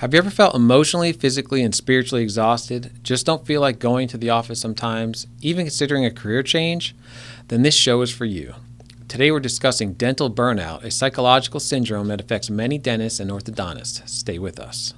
Have you ever felt emotionally, physically, and spiritually exhausted? Just don't feel like going to the office sometimes, even considering a career change? Then this show is for you. Today we're discussing dental burnout, a psychological syndrome that affects many dentists and orthodontists. Stay with us.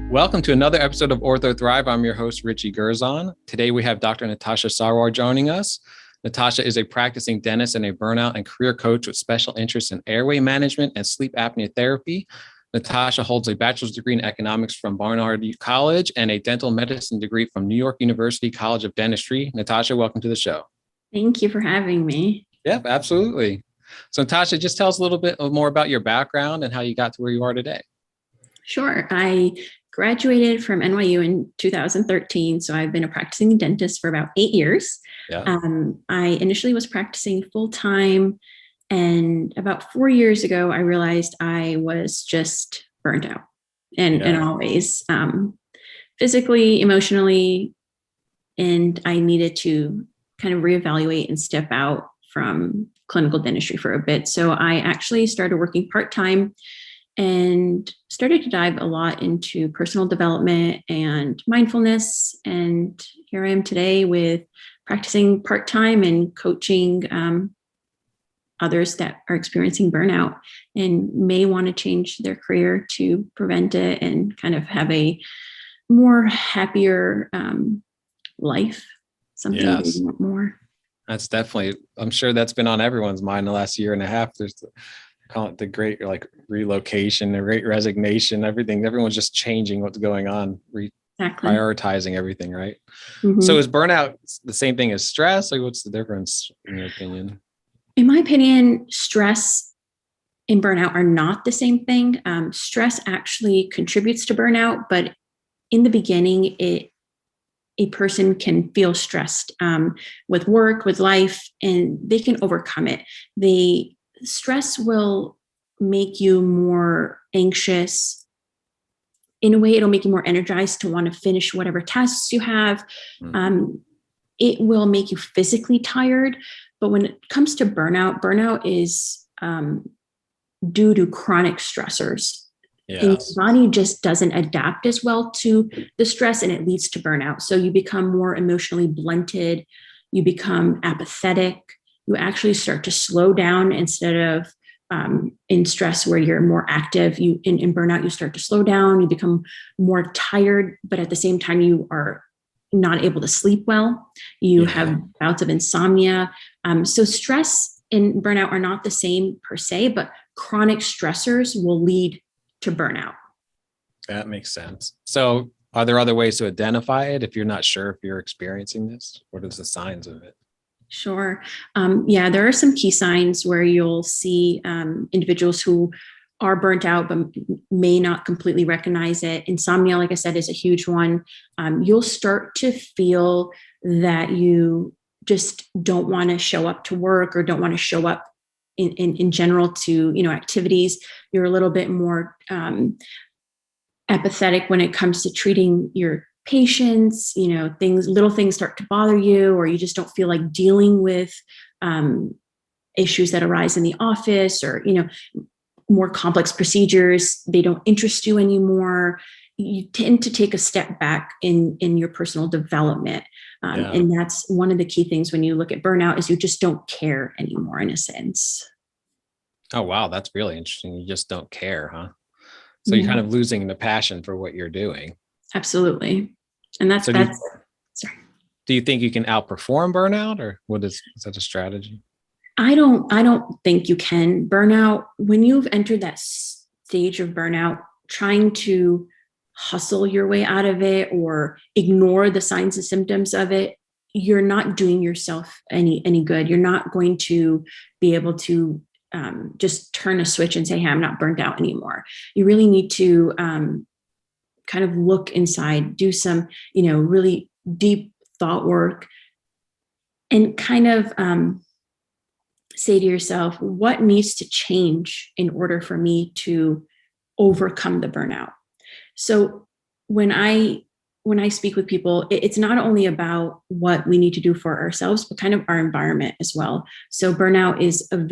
Welcome to another episode of Ortho Thrive. I'm your host, Richie Gerzon. Today we have Dr. Natasha Sarwar joining us. Natasha is a practicing dentist and a burnout and career coach with special interests in airway management and sleep apnea therapy. Natasha holds a bachelor's degree in economics from Barnard College and a dental medicine degree from New York University College of Dentistry. Natasha, welcome to the show. Thank you for having me. Yeah, absolutely. So Natasha, just tell us a little bit more about your background and how you got to where you are today. Sure. I graduated from NYU in 2013, so I've been a practicing dentist for about 8 years. Yeah. I initially was practicing full-time, and about 4 years ago, I realized I was just burnt out and always physically, emotionally, and I needed to kind of reevaluate and step out from clinical dentistry for a bit. So I actually started working part-time and started to dive a lot into personal development and mindfulness. And here I am today with practicing part-time and coaching others that are experiencing burnout and may want to change their career to prevent it and kind of have a more happier life, something they want more. That's definitely, I'm sure that's been on everyone's mind the last year and a half. There's call it the great relocation, the great resignation, everything. Everyone's just changing what's going on, prioritizing everything, right? Mm-hmm. So is burnout the same thing as stress? Like, what's the difference in your opinion? In my opinion, stress and burnout are not the same thing. Stress actually contributes to burnout, but in the beginning, a person can feel stressed with work, with life, and they can overcome it. Stress will make you more anxious. In a way, it'll make you more energized to want to finish whatever tasks you have. It will make you physically tired. But when it comes to burnout is due to chronic stressors. Yes. And your body just doesn't adapt as well to the stress, and it leads to burnout. So you become more emotionally blunted. You become apathetic. You actually start to slow down instead of in stress where you're more active. In burnout, you start to slow down, you become more tired, but at the same time, you are not able to sleep well. You have bouts of insomnia. So stress and burnout are not the same per se, but chronic stressors will lead to burnout. That makes sense. So are there other ways to identify it if you're not sure if you're experiencing this? What are the signs of it? Sure. There are some key signs where you'll see individuals who are burnt out but may not completely recognize it. Insomnia, like I said, is a huge one. You'll start to feel that you just don't want to show up to work or don't want to show up in general to activities. You're a little bit more apathetic when it comes to treating your patients. Little things start to bother you, or you just don't feel like dealing with issues that arise in the office, or more complex procedures. They don't interest you anymore. You tend to take a step back in your personal development. And that's one of the key things when you look at burnout is you just don't care anymore in a sense. Oh, wow. That's really interesting. You just don't care, huh? So you're kind of losing the passion for what you're doing. Absolutely. And sorry. Do you think you can outperform burnout, or is that a strategy? I don't think you can. Burnout, when you've entered that stage of burnout, trying to hustle your way out of it or ignore the signs and symptoms of it, you're not doing yourself any good. You're not going to be able to just turn a switch and say, hey, I'm not burnt out anymore. You really need to kind of look inside, do some, really deep thought work, and kind of say to yourself, what needs to change in order for me to overcome the burnout? So when I speak with people, it's not only about what we need to do for ourselves, but kind of our environment as well. So burnout is it's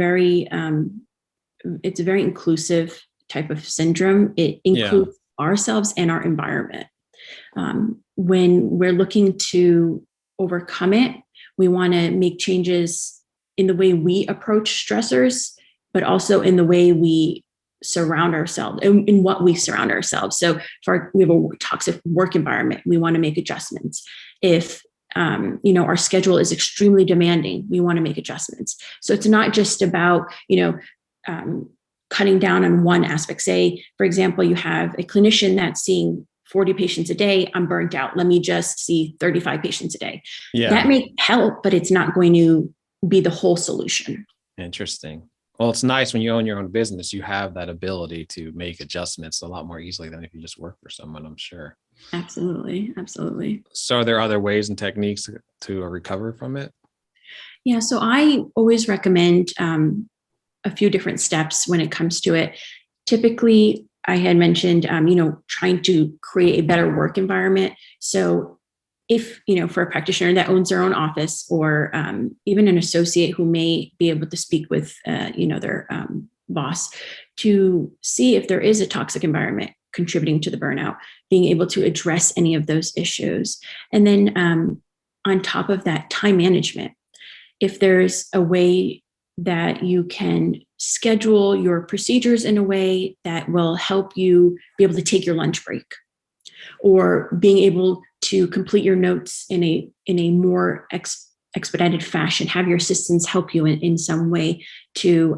a very inclusive type of syndrome. It includes ourselves and our environment. When we're looking to overcome it, we want to make changes in the way we approach stressors, but also in the way we surround ourselves, in what we surround ourselves. So we have a toxic work environment, we want to make adjustments. If our schedule is extremely demanding, we want to make adjustments. So it's not just about cutting down on one aspect. Say, for example, you have a clinician that's seeing 40 patients a day. I'm burnt out. Let me just see 35 patients a day. Yeah. That may help, but it's not going to be the whole solution. Interesting. Well, it's nice when you own your own business, you have that ability to make adjustments a lot more easily than if you just work for someone, I'm sure. Absolutely. Absolutely. So are there other ways and techniques to recover from it? Yeah. So I always recommend a few different steps when it comes to it. Typically, I had mentioned, trying to create a better work environment. So if, for a practitioner that owns their own office, or even an associate who may be able to speak with, their boss, to see if there is a toxic environment contributing to the burnout, being able to address any of those issues. And then on top of that, time management. If there's a way that you can schedule your procedures in a way that will help you be able to take your lunch break, or being able to complete your notes in a more expedited fashion, have your assistants help you in some way to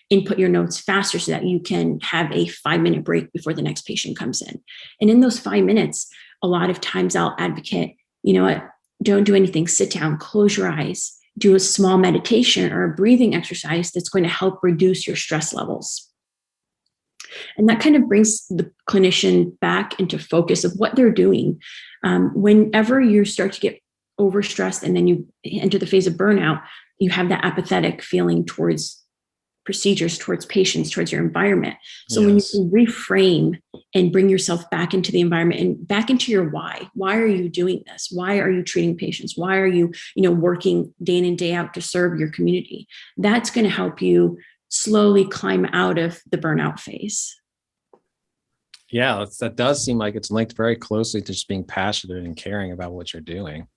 input your notes faster so that you can have a 5-minute break before the next patient comes in. And in those 5 minutes, a lot of times I'll advocate, don't do anything, sit down, close your eyes, do a small meditation or a breathing exercise that's going to help reduce your stress levels. And that kind of brings the clinician back into focus of what they're doing. Whenever you start to get overstressed and then you enter the phase of burnout, you have that apathetic feeling towards procedures, towards patients, towards your environment. So when you can reframe and bring yourself back into the environment and back into your why are you doing this? Why are you treating patients? Why are you, working day in and day out to serve your community? That's going to help you slowly climb out of the burnout phase. Yeah, that does seem like it's linked very closely to just being passionate and caring about what you're doing.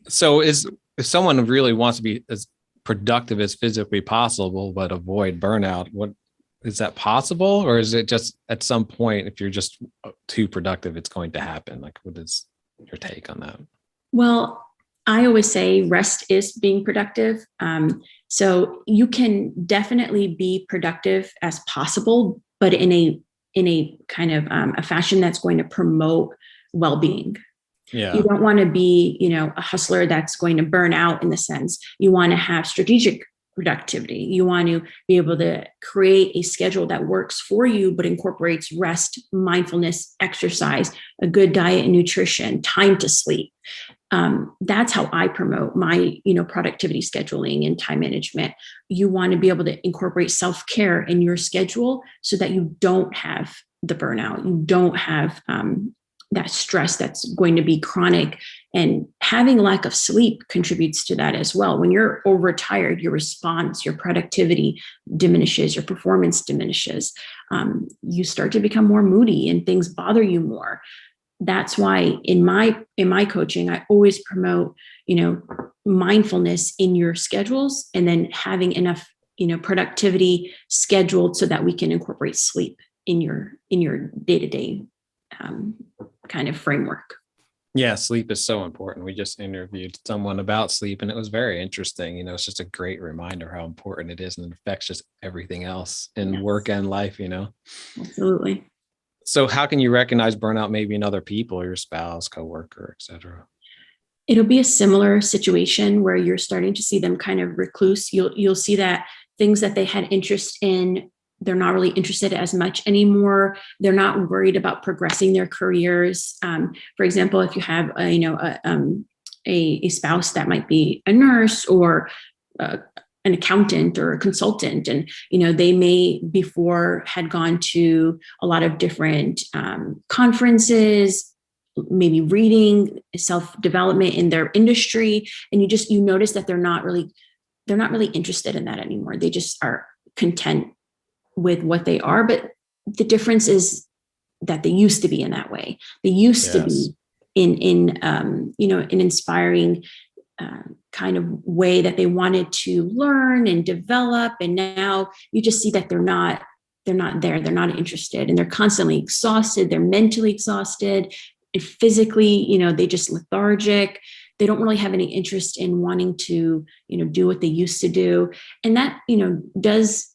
So if someone really wants to be as productive as physically possible, but avoid burnout, what is that possible? Or is it just at some point, if you're just too productive, it's going to happen? Like, what is your take on that? Well, I always say rest is being productive. So you can definitely be productive as possible, but in a kind of a fashion that's going to promote well-being. Yeah. You don't want to be, a hustler that's going to burn out in the sense. You want to have strategic productivity. You want to be able to create a schedule that works for you, but incorporates rest, mindfulness, exercise, a good diet and nutrition, time to sleep. That's how I promote my, productivity scheduling and time management. You want to be able to incorporate self-care in your schedule so that you don't have the burnout. You don't have that stress that's going to be chronic, and having lack of sleep contributes to that as well. When you're overtired, your response, your productivity diminishes, your performance diminishes. You start to become more moody and things bother you more. That's why in my coaching, I always promote, mindfulness in your schedules, and then having enough, productivity scheduled so that we can incorporate sleep in your day-to-day kind of framework. Yeah, sleep is so important. We just interviewed someone about sleep, and it was very interesting. It's just a great reminder how important it is, and it affects just everything else in work and life, Absolutely. So how can you recognize burnout maybe in other people, your spouse, coworker, et cetera? It'll be a similar situation where you're starting to see them kind of recluse. You'll see that things that they had interest in, they're not really interested as much anymore. They're not worried about progressing their careers. For example, if you have a spouse that might be a nurse or an accountant or a consultant, and they may before had gone to a lot of different conferences, maybe reading self-development in their industry, and you notice that they're not really interested in that anymore. They just are content with what they are. But the difference is that they used to be in that way. They used to be in an inspiring kind of way that they wanted to learn and develop. And now you just see that they're not there. They're not interested, and they're constantly exhausted. They're mentally exhausted, and physically, they just lethargic. They don't really have any interest in wanting to, do what they used to do. And that, does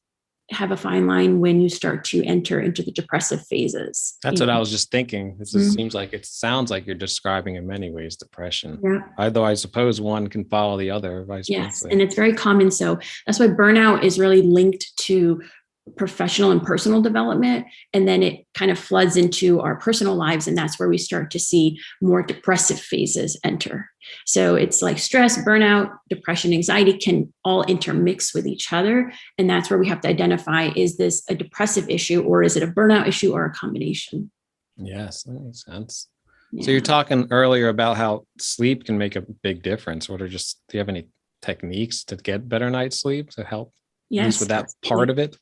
have a fine line when you start to enter into the depressive phases. That's what I was just thinking. It sounds like you're describing in many ways depression. Yeah. Although I suppose one can follow the other, vice versa. Yes, and it's very common. So that's why burnout is really linked to professional and personal development, and then it kind of floods into our personal lives, and that's where we start to see more depressive phases enter. So it's like stress, burnout, depression, anxiety can all intermix with each other, and that's where we have to identify, is this a depressive issue, or is it a burnout issue, or a combination? Yes, that makes sense. Yeah. So you're talking earlier about how sleep can make a big difference. Do you have any techniques to get better night's sleep to help? Yes, at least with that part of it?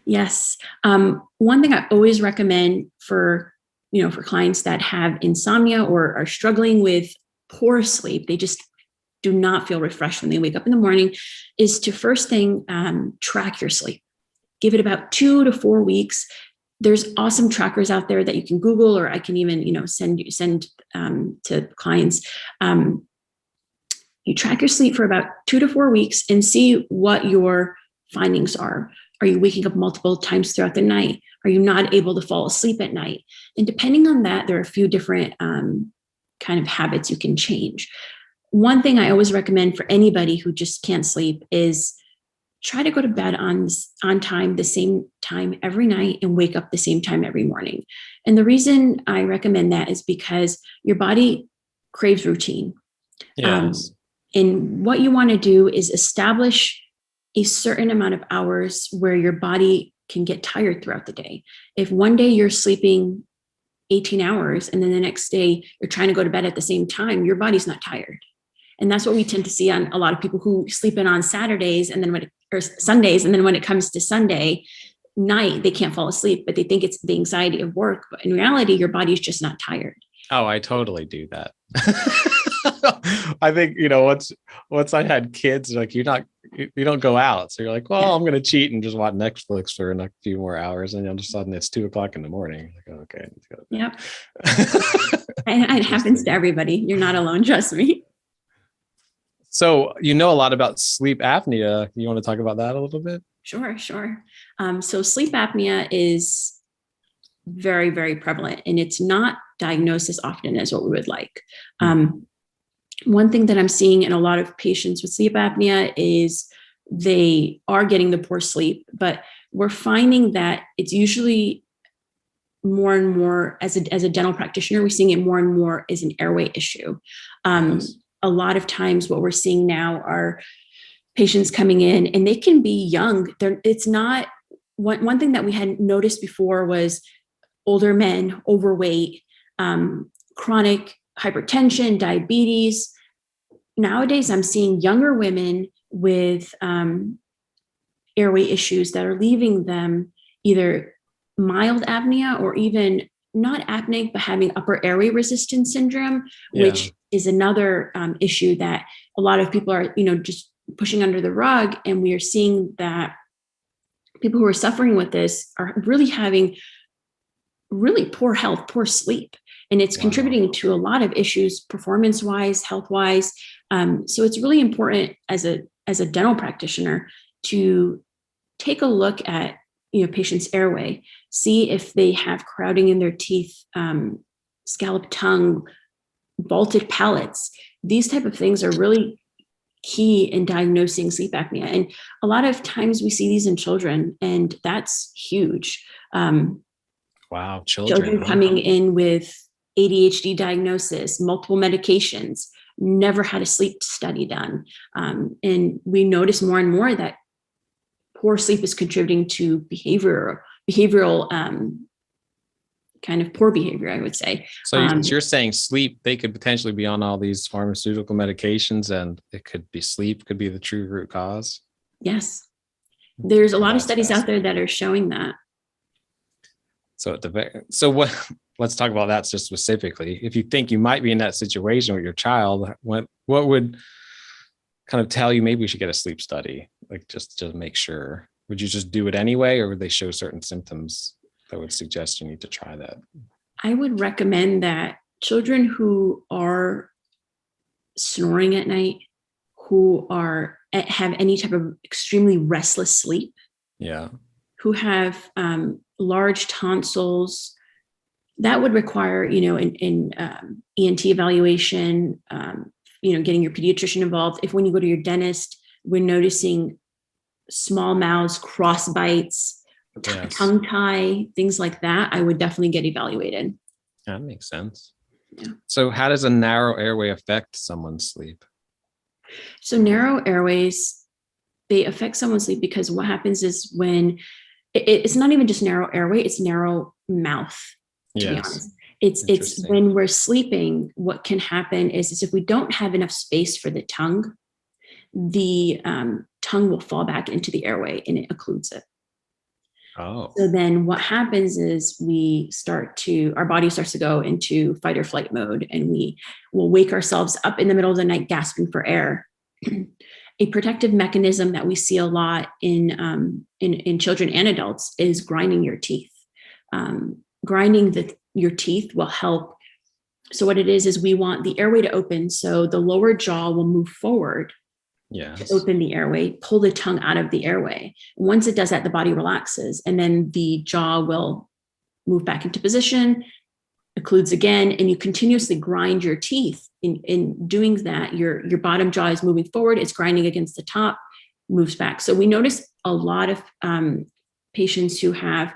Yes. One thing I always recommend for clients that have insomnia or are struggling with poor sleep, they just do not feel refreshed when they wake up in the morning, is to first thing, track your sleep. Give it about 2 to 4 weeks. There's awesome trackers out there that you can Google, or I can even, send to clients. You track your sleep for about 2 to 4 weeks and see what your findings are. Are you waking up multiple times throughout the night? Are you not able to fall asleep at night? And depending on that, there are a few different kind of habits you can change. One thing I always recommend for anybody who just can't sleep is try to go to bed on time, the same time every night, and wake up the same time every morning. And the reason I recommend that is because your body craves routine. Yes. And what you want to do is establish a certain amount of hours where your body can get tired throughout the day. If one day you're sleeping 18 hours and then the next day you're trying to go to bed at the same time, your body's not tired. And that's what we tend to see on a lot of people who sleep in on Saturdays or Sundays. And then when it comes to Sunday night, they can't fall asleep, but they think it's the anxiety of work. But in reality, your body is just not tired. Oh, I totally do that. I think, once I had kids, like you don't go out. So you're like, well, I'm going to cheat and just watch Netflix for a few more hours. And all of a sudden it's 2:00 in the morning. Like, okay, I need to go to bed. Yep. And it happens to everybody. You're not alone. Trust me. So, a lot about sleep apnea. You want to talk about that a little bit? Sure. So sleep apnea is very, very prevalent, and it's not diagnosed as often as what we would like. One thing that I'm seeing in a lot of patients with sleep apnea is they are getting the poor sleep, but we're finding that it's usually more and more, as a dental practitioner, we're seeing it more and more as an airway issue. Yes. A lot of times what we're seeing now are patients coming in, and they can be young. It's not one thing that we hadn't noticed before was older men, overweight, chronic hypertension, diabetes. Nowadays, I'm seeing younger women with airway issues that are leaving them either mild apnea or even not apneic, but having upper airway resistance syndrome, which is another issue that a lot of people are, just pushing under the rug. And we are seeing that people who are suffering with this are really having really poor health, poor sleep. And it's contributing to a lot of issues, performance-wise, health-wise. So it's really important as a dental practitioner to take a look at patient's airway, see if they have crowding in their teeth, scalloped tongue, vaulted palates. These type of things are really key in diagnosing sleep apnea. And a lot of times we see these in children, and that's huge. Wow, children coming in with ADHD diagnosis, multiple medications, never had a sleep study done. And we notice more and more that poor sleep is contributing to behavioral kind of poor behavior, I would say. So you're saying sleep, they could potentially be on all these pharmaceutical medications, and it could be sleep could be the true root cause? Yes. There's a lot of studies out there fascinating. that are showing that. So let's talk about that just specifically. If you think you might be in that situation with your child, what would kind of tell you maybe we should get a sleep study, like just to make sure? Would you just do it anyway, or would they show certain symptoms that would suggest you need to try that? I would recommend that children who are snoring at night, who have any type of extremely restless sleep, Yeah. who have large tonsils, that would require, an ENT evaluation, getting your pediatrician involved. If when you go to your dentist, we're noticing small mouths, cross bites, Yes. tongue tie, things like that, I would definitely get evaluated. That makes sense. Yeah. So how does a narrow airway affect someone's sleep? So narrow airways, they affect someone's sleep because what happens is when it's not even just narrow airway, it's narrow mouth, to be honest. It's when we're sleeping, what can happen is if we don't have enough space for the tongue will fall back into the airway and it occludes it. Oh. So then what happens is our body starts to go into fight or flight mode, and we will wake ourselves up in the middle of the night gasping for air. A protective mechanism that we see a lot in children and adults is grinding your teeth. Grinding your teeth will help. So what it is we want the airway to open, so the lower jaw will move forward. Yes. To open the airway, pull the tongue out of the airway. Once it does that, the body relaxes, and then the jaw will move back into position, occludes again, and you continuously grind your teeth. In doing that, your bottom jaw is moving forward, it's grinding against the top, moves back. So we notice a lot of patients who have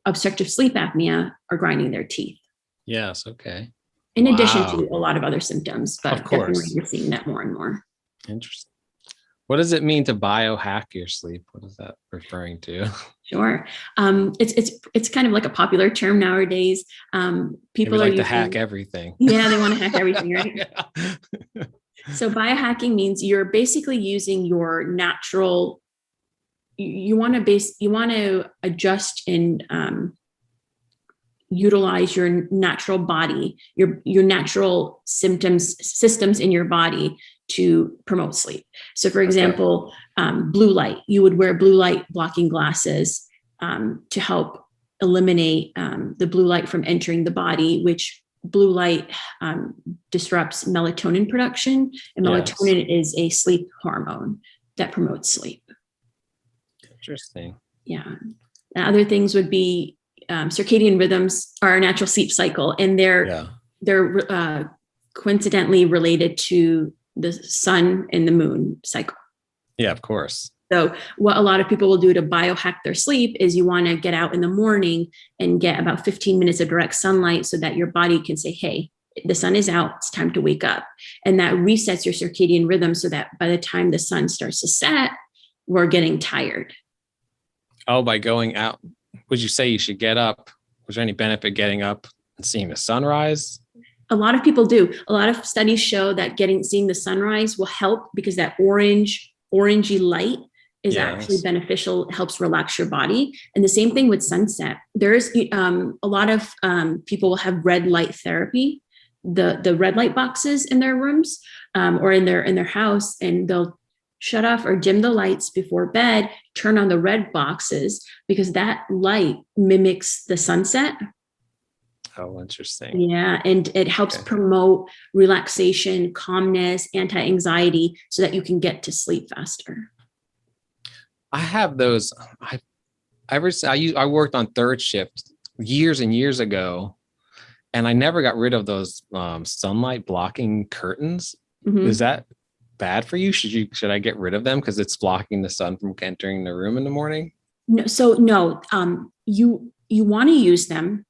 obstructive sleep apnea are grinding their teeth. Yes. Okay. In addition to a lot of other symptoms, but of course, definitely we're seeing that more and more. Interesting. What does it mean to biohack your sleep? What is that referring to? Sure. It's kind of like a popular term nowadays. People like to hack everything. Yeah, they want to hack everything, right? Yeah. So biohacking means you're basically using your natural. You want to adjust and utilize your natural body, your natural systems in your body to promote sleep. So for example, blue light, you would wear blue light blocking glasses to help eliminate the blue light from entering the body, which blue light disrupts melatonin production, and melatonin is a sleep hormone that promotes sleep. Interesting. Yeah. And other things would be circadian rhythms are a natural sleep cycle, and they're coincidentally related to the sun and the moon cycle. Yeah, of course. So what a lot of people will do to biohack their sleep is you want to get out in the morning and get about 15 minutes of direct sunlight so that your body can say, hey, the sun is out, it's time to wake up. And that resets your circadian rhythm so that by the time the sun starts to set, we're getting tired. Oh, by going out, would you say you should get up? Was there any benefit getting up and seeing the sunrise? A lot of people do. A lot of studies show that seeing the sunrise will help because that orangey light is actually beneficial. It helps relax your body. And the same thing with sunset. There's a lot of people will have red light therapy, the red light boxes in their rooms or in their house, and they'll shut off or dim the lights before bed, turn on the red boxes because that light mimics the sunset. Oh, interesting. Yeah. And it helps promote relaxation, calmness, anti-anxiety so that you can get to sleep faster. I have those. I worked on third shift years and years ago, and I never got rid of those sunlight blocking curtains. Mm-hmm. Is that bad for you? Should I get rid of them because it's blocking the sun from entering the room in the morning? No. So no, you want to use them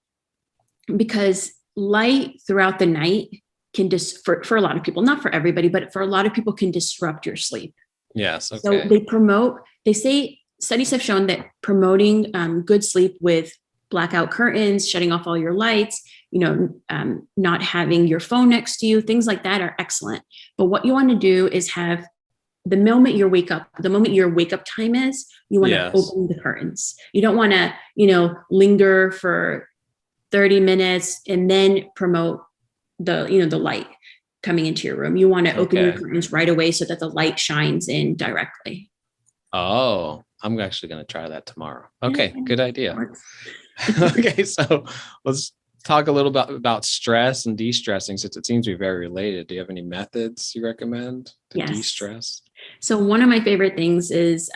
because light throughout the night can for a lot of people, not for everybody, but for a lot of people can disrupt your sleep. Yes. Okay. So they say studies have shown that promoting good sleep with blackout curtains, shutting off all your lights, not having your phone next to you, things like that are excellent. But what you want to do is have the moment your wake up time is, you want to open the curtains. You don't want to, linger for 30 minutes and then promote the light coming into your room. You want to open your curtains right away so that the light shines in directly. Oh, I'm actually going to try that tomorrow. Okay, good idea. Okay, so let's talk a little about stress and de-stressing, since it seems to be very related. Do you have any methods you recommend to de-stress? So one of my favorite things is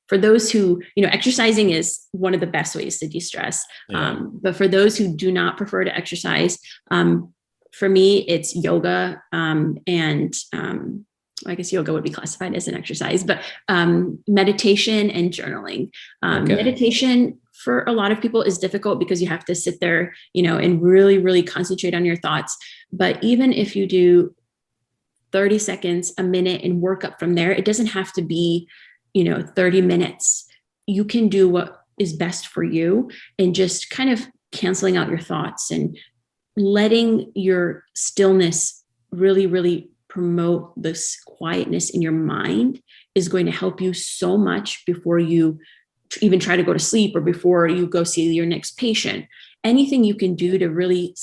for those who, exercising is one of the best ways to de-stress. But for those who do not prefer to exercise, for me, it's yoga. I guess yoga would be classified as an exercise, but meditation and journaling. Meditation for a lot of people is difficult because you have to sit there, and really, really concentrate on your thoughts. But even if you do 30 seconds, a minute, and work up from there, it doesn't have to be, 30 minutes. You can do what is best for you and just kind of canceling out your thoughts and letting your stillness really, really promote this quietness in your mind is going to help you so much before you even try to go to sleep or before you go see your next patient. Anything you can do to really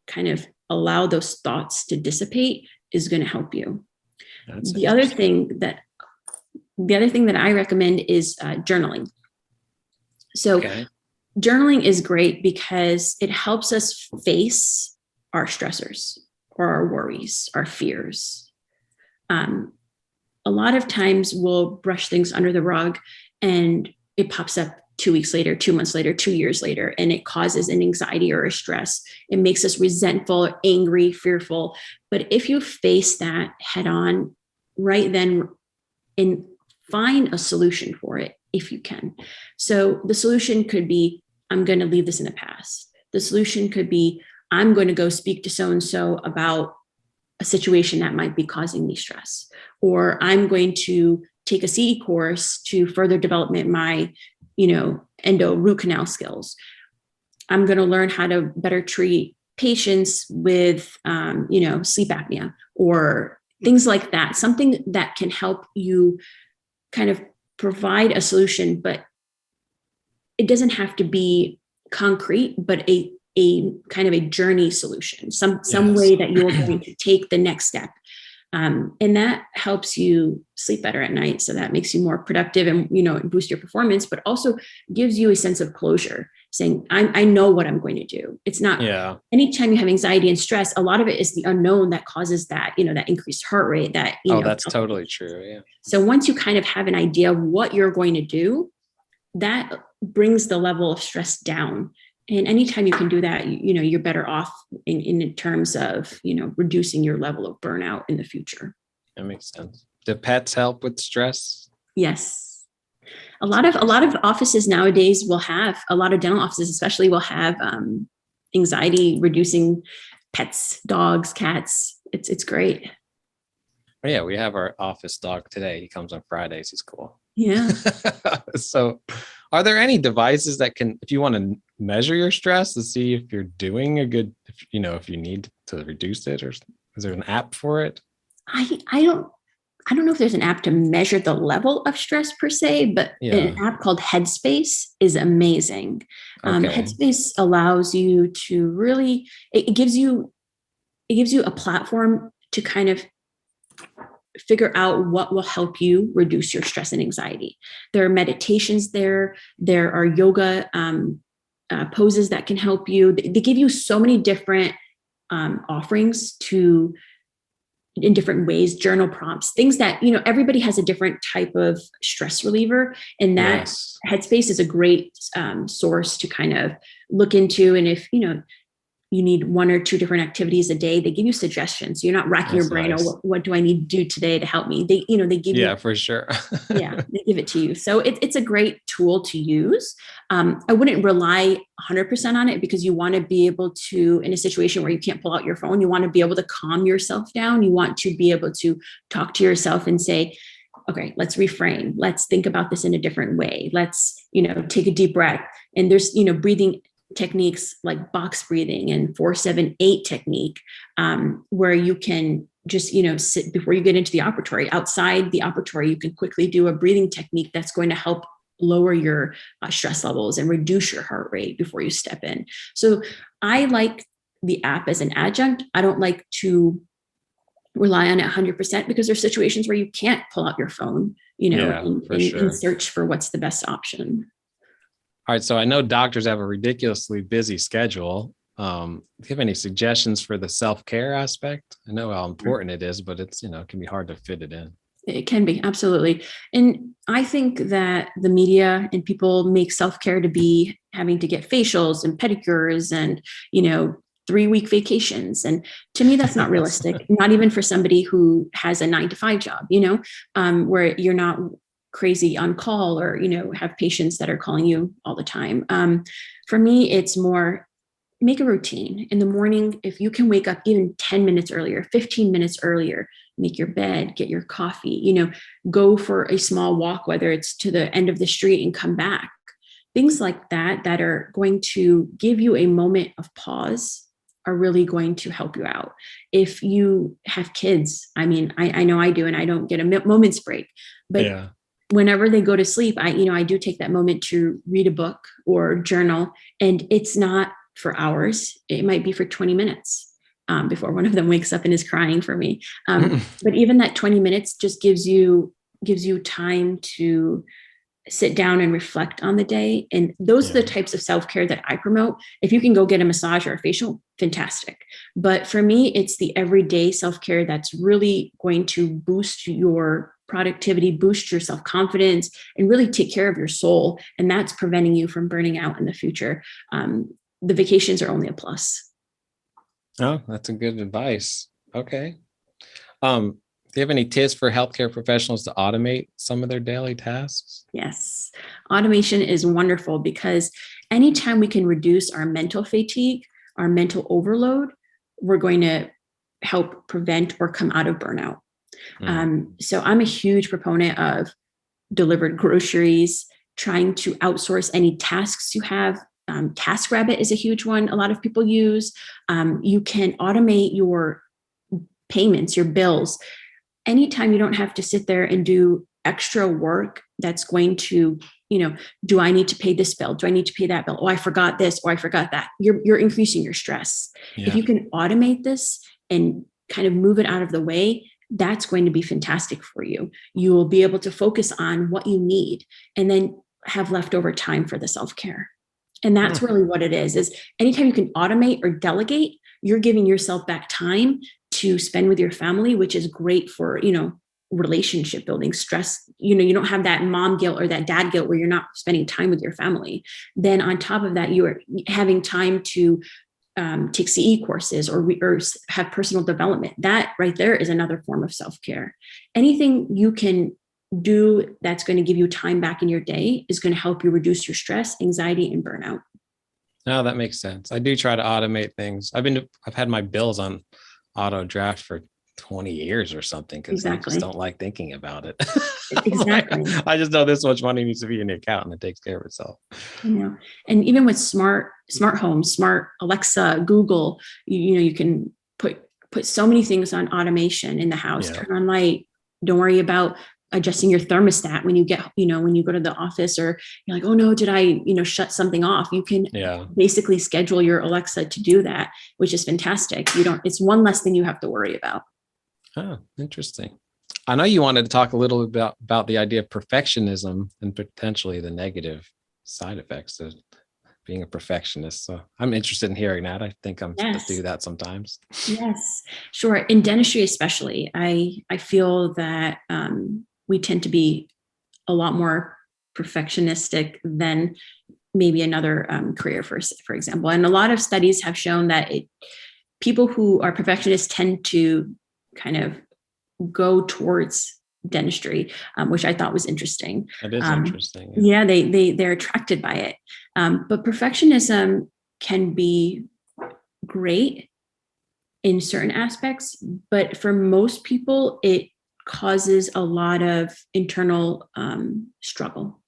kind of allow those thoughts to dissipate is going to help you. The other thing that I recommend is journaling. So journaling is great because it helps us face our stressors or our worries, our fears. A lot of times we'll brush things under the rug and it pops up 2 weeks later, 2 months later, 2 years later, and it causes an anxiety or a stress. It makes us resentful, angry, fearful. But if you face that head on right then and find a solution for it, if you can. So the solution could be, I'm going to leave this in the past. The solution could be, I'm going to go speak to so-and-so about a situation that might be causing me stress, or I'm going to take a CE course to further development my, endo root canal skills. I'm going to learn how to better treat patients with, sleep apnea or things like that. Something that can help you kind of provide a solution, but it doesn't have to be concrete, but a kind of a journey solution, some way that you're going to take the next step. And that helps you sleep better at night. So that makes you more productive and, boost your performance, but also gives you a sense of closure, saying, I know what I'm going to do. It's not anytime you have anxiety and stress, a lot of it is the unknown that causes that, that increased heart rate that, that's totally true. Yeah. So once you kind of have an idea of what you're going to do, that brings the level of stress down. And anytime you can do that, you're better off in terms of, reducing your level of burnout in the future. That makes sense. Do pets help with stress? Yes. A lot of offices nowadays will have, a lot of dental offices especially will have anxiety reducing pets, dogs, cats. It's great. Oh, yeah, we have our office dog today. He comes on Fridays. He's cool. Yeah. So are there any devices that can, if you want to measure your stress to see if you're doing a good, if you need to reduce it, or is there an app for it? I don't know if there's an app to measure the level of stress per se, but an app called Headspace is amazing. Headspace allows you to really, it gives you a platform to kind of figure out what will help you reduce your stress and anxiety. There are meditations there. There are yoga poses that can help you. They give you so many different offerings in different ways, journal prompts, things that, everybody has a different type of stress reliever. And that Headspace is a great source to kind of look into. And if, you need one or two different activities a day. They give you suggestions. You're not racking your brain. Nice. Oh, what do I need to do today to help me? They give you, For sure. yeah, they give it to you. So it's a great tool to use. I wouldn't rely 100% on it, because you want to be able to, in a situation where you can't pull out your phone, you want to be able to calm yourself down. You want to be able to talk to yourself and say, okay, let's reframe. Let's think about this in a different way. Let's, take a deep breath. And there's, breathing techniques like box breathing and 4-7-8 technique, where you can just, sit before you get into the operatory. Outside the operatory, you can quickly do a breathing technique that's going to help lower your stress levels and reduce your heart rate before you step in. So I like the app as an adjunct. I don't like to rely on it 100%, because there's situations where you can't pull out your phone, and search for what's the best option. All right. So I know doctors have a ridiculously busy schedule. Do you have any suggestions for the self-care aspect? I know how important it is, but it's, it can be hard to fit it in. It can be, absolutely. And I think that the media and people make self-care to be having to get facials and pedicures and, 3-week vacations. And to me, that's not realistic, not even for somebody who has a 9-to-5 job, where you're not crazy on call or, have patients that are calling you all the time. For me, it's more, make a routine in the morning. If you can wake up even 10 minutes earlier, 15 minutes earlier, make your bed, get your coffee, go for a small walk, whether it's to the end of the street and come back. Things like that are going to give you a moment of pause are really going to help you out. If you have kids, I know I do, and I don't get a moment's break, but whenever they go to sleep, I do take that moment to read a book or journal, and it's not for hours. It might be for 20 minutes before one of them wakes up and is crying for me. But even that 20 minutes just gives you time to sit down and reflect on the day. And those are the types of self-care that I promote. If you can go get a massage or a facial, fantastic. But for me, it's the everyday self-care that's really going to boost your productivity, boost your self-confidence, and really take care of your soul. And that's preventing you from burning out in the future. The vacations are only a plus. Oh, that's a good advice. Okay. Do you have any tips for healthcare professionals to automate some of their daily tasks? Yes. Automation is wonderful, because anytime we can reduce our mental fatigue, our mental overload, we're going to help prevent or come out of burnout. So I'm a huge proponent of delivered groceries, trying to outsource any tasks you have. TaskRabbit is a huge one a lot of people use. You can automate your payments, your bills. Anytime you don't have to sit there and do extra work that's going to, do I need to pay this bill? Do I need to pay that bill? Oh, I forgot this, or I forgot that. You're increasing your stress. If you can automate this and kind of move it out of the way, that's going to be fantastic for you. You will be able to focus on what you need and then have leftover time for the self-care. And that's really what it is anytime you can automate or delegate, you're giving yourself back time to spend with your family, which is great for, relationship building. Stress, you don't have that mom guilt or that dad guilt where you're not spending time with your family. Then on top of that, you are having time to take CE courses or have personal development. That right there is another form of self-care. Anything you can do that's going to give you time back in your day is going to help you reduce your stress, anxiety, and burnout. No, that makes sense. I do try to automate things. I've had my bills on auto draft for 20 years or something, because I just don't like thinking about it. Exactly. I just know this much money needs to be in the account and it takes care of itself. And even with smart homes, smart Alexa, Google, you can put so many things on automation in the house. Turn on light. Don't worry about adjusting your thermostat when you get, when you go to the office, or you're like, oh no, did I, shut something off? You can basically schedule your Alexa to do that, which is fantastic. It's one less thing you have to worry about. Oh, interesting. I know you wanted to talk a little bit about the idea of perfectionism and potentially the negative side effects of being a perfectionist. So I'm interested in hearing that. I think I'm supposed to do that sometimes. Yes, sure. In dentistry, especially, I feel that we tend to be a lot more perfectionistic than maybe another career, for example. And a lot of studies have shown that people who are perfectionists tend to kind of go towards dentistry, which I thought was interesting. That is interesting. Yeah, they're attracted by it. But perfectionism can be great in certain aspects, but for most people, it causes a lot of internal struggle.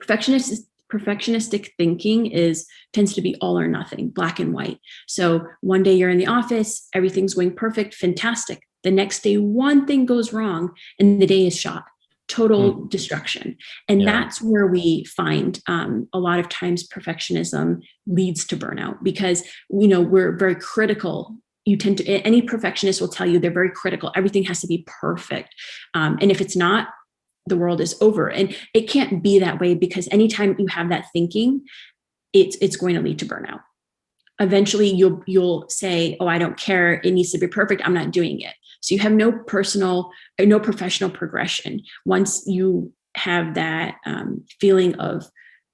Perfectionistic thinking tends to be all or nothing, black and white. So one day you're in the office, everything's going perfect, fantastic. The next day, one thing goes wrong and the day is shot. Total destruction. And that's where we find a lot of times perfectionism leads to burnout, because, we're very critical. Any perfectionist will tell you they're very critical. Everything has to be perfect. And if it's not, the world is over. And it can't be that way, because anytime you have that thinking, it's going to lead to burnout. Eventually you'll say, oh, I don't care. It needs to be perfect. I'm not doing it. So you have no professional progression. Once you have that feeling of,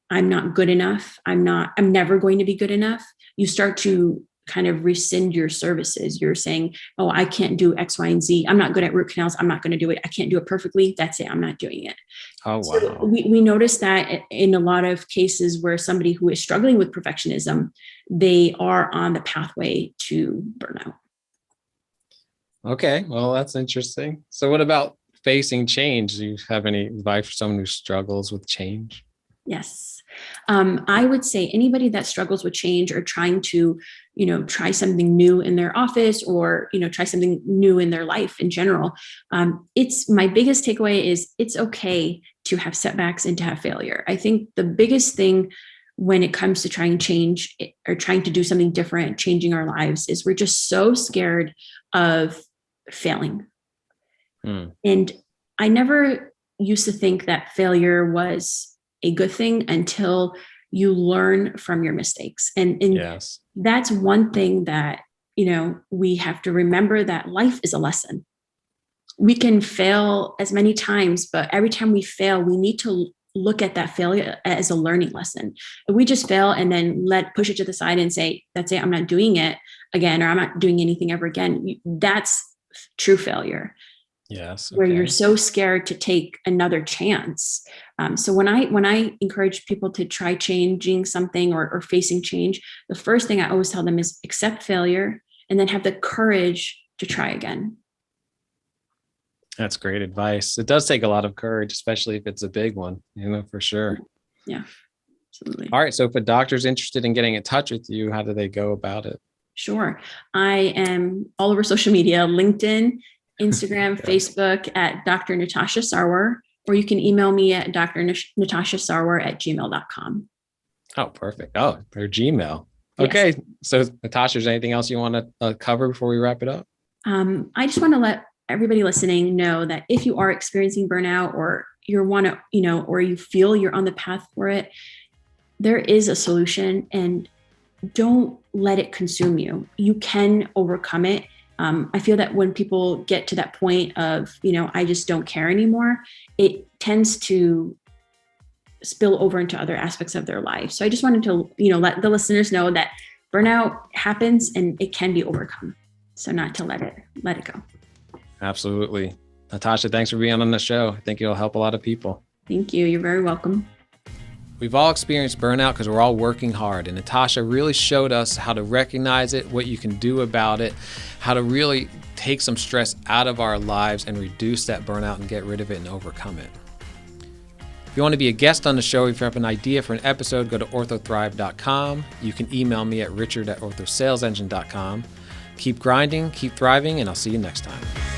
I'm not good enough, I'm never going to be good enough, you start to kind of rescind your services. You're saying, oh, I can't do X, Y, and Z. I'm not good at root canals. I'm not going to do it. I can't do it perfectly. That's it. I'm not doing it. Oh, wow. So we notice that in a lot of cases where somebody who is struggling with perfectionism, they are on the pathway to burnout. Okay. Well, that's interesting. So what about facing change? Do you have any advice for someone who struggles with change? Yes. I would say anybody that struggles with change or trying to, try something new in their office, or, try something new in their life in general. It's my biggest takeaway is it's okay to have setbacks and to have failure. I think the biggest thing when it comes to trying change or trying to do something different, changing our lives, is we're just so scared of failing. And I never used to think that failure was a good thing until you learn from your mistakes. And yes, that's one thing that, we have to remember, that life is a lesson. We can fail as many times, but every time we fail, we need to look at that failure as a learning lesson. If we just fail and then push it to the side and say, that's it, I'm not doing it again, or I'm not doing anything ever again, that's true failure. Yes. Okay. Where you're so scared to take another chance. So when I encourage people to try changing something or facing change, the first thing I always tell them is accept failure and then have the courage to try again. That's great advice. It does take a lot of courage, especially if it's a big one, for sure. Yeah, absolutely. All right. So if a doctor's interested in getting in touch with you, how do they go about it? Sure. I am all over social media, LinkedIn, Instagram, Facebook at Dr. Natasha Sarwar, or you can email me at drnatashasarwar@gmail.com. Oh, perfect. Oh, their Gmail. Okay. Yes. So Natasha, is there anything else you want to cover before we wrap it up? I just want to let everybody listening know that if you are experiencing burnout, or or you feel you're on the path for it, there is a solution, and don't let it consume you. You can overcome it. I feel that when people get to that point of, I just don't care anymore, it tends to spill over into other aspects of their life. So I just wanted to, let the listeners know that burnout happens and it can be overcome. So not to let it go. Absolutely. Natasha, thanks for being on the show. I think it'll help a lot of people. Thank you. You're very welcome. We've all experienced burnout because we're all working hard. And Natasha really showed us how to recognize it, what you can do about it, how to really take some stress out of our lives and reduce that burnout and get rid of it and overcome it. If you want to be a guest on the show, if you have an idea for an episode, go to orthothrive.com. You can email me at richard@orthosalesengine.com. Keep grinding, keep thriving, and I'll see you next time.